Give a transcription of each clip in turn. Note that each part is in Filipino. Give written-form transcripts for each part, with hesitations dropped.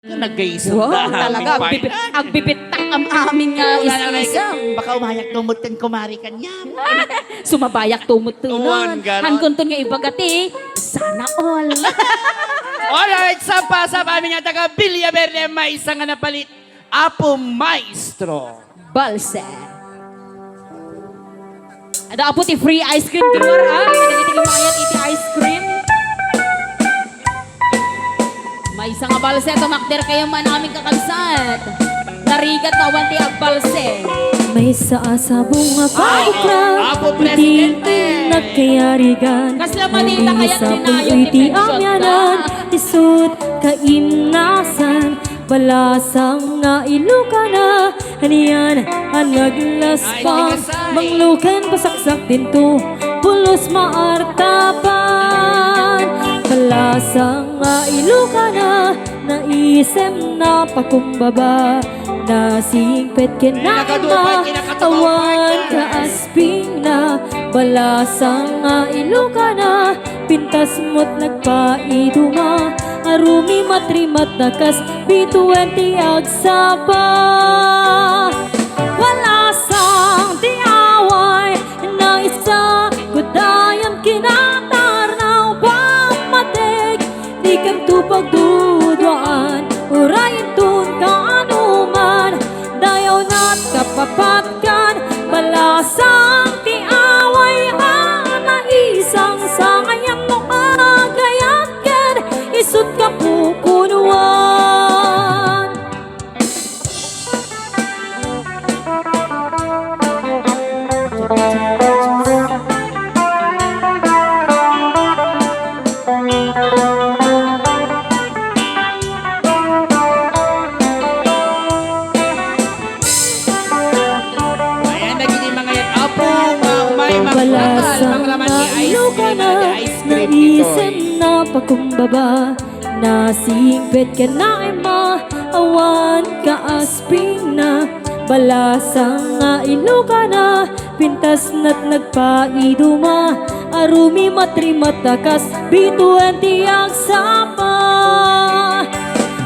Nag-iisang Wow, talaga. Ang bibitak ang aming is-isang. Baka umayak tumutin kumari kanya. Sumabayak tumut-tunon. Tuwan, ganon. Hankunton nga ibagati. Sana all. Alright, sampa sa aming taga Villa Verde, may isang nga napalit. Apo Maestro. Balse. Ada apo ti free ice cream keluar ah. Nagiti lumayan iti ice cream. May isang balse tumakder kayo man aming kakalsad. Narigat na wanti ang balse. May sa bunga pa ukra, Apo Presidente. nagkayarigan. Kasla manita kaya dinayo iti amyanan, isut kaimnasan, balasang nga Ilocana. Haniyan ang naglaspang, manglukan pasaksak dinto, pulos maartapan. Balasang nga Ilocana, naisem na pakumbaba, nasingpet kinama, awan kaasping na. Balasang nga Ilocana, pintas mo't nagpaiduma, arumi matrimat nakas, bituwenti agsapa. Balasang tiaway, na isa, kudayan kinatarnaw, pamatig, di kang tupagdudwaan, urayin tun ka anuman, dayaw na't kapapatkan. Balasang tiaway, na isang sangayan mo agayat ken, isut ka pupunuan. Ayan, naging mga yan. Apo, may Balasang nga Ilocana, naisem na pakumbaba, nasingpet ka na ima, awan kaasping na. Balasang nga Ilocana, pintas na't nagpaiduma, arumi matrimat takas, bituwenti agsapa.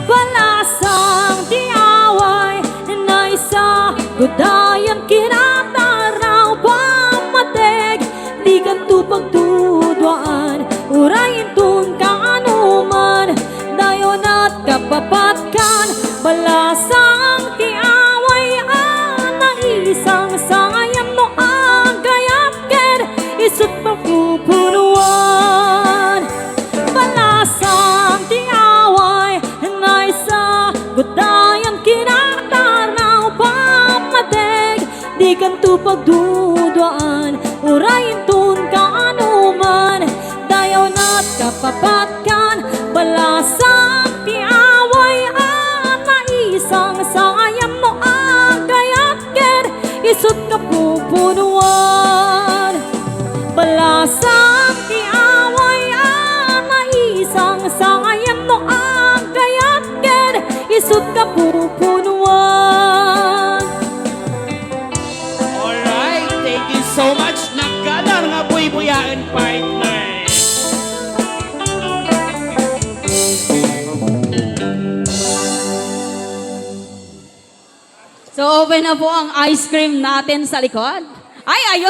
Balasang tiaway, na isa, gudayan kinataraw, pamatig, di kan tupagdudwaan, urayin tun ka anuman, dayon at kapapatkan. Balasang tiaway, na isang sangayan mo agayat ken, isut mapupunuan. Balasang tiaway, na isa, gudayan kinatarnaw, pamatig, di kan tupagdudwaan, urayin tun ka anuman, dayaw na't kapapatkan. Balasang tiaway, na isang sangayan mo agayat ken, isut ka pupunuan. Balasang tiaway, na isang sangayan mo agayat ken, isut ka pupunuan. Alright, thank you so much. Nagkadar nga buy-buyaan partner. So open na po ang ice cream natin sa likod. Ay, ayun.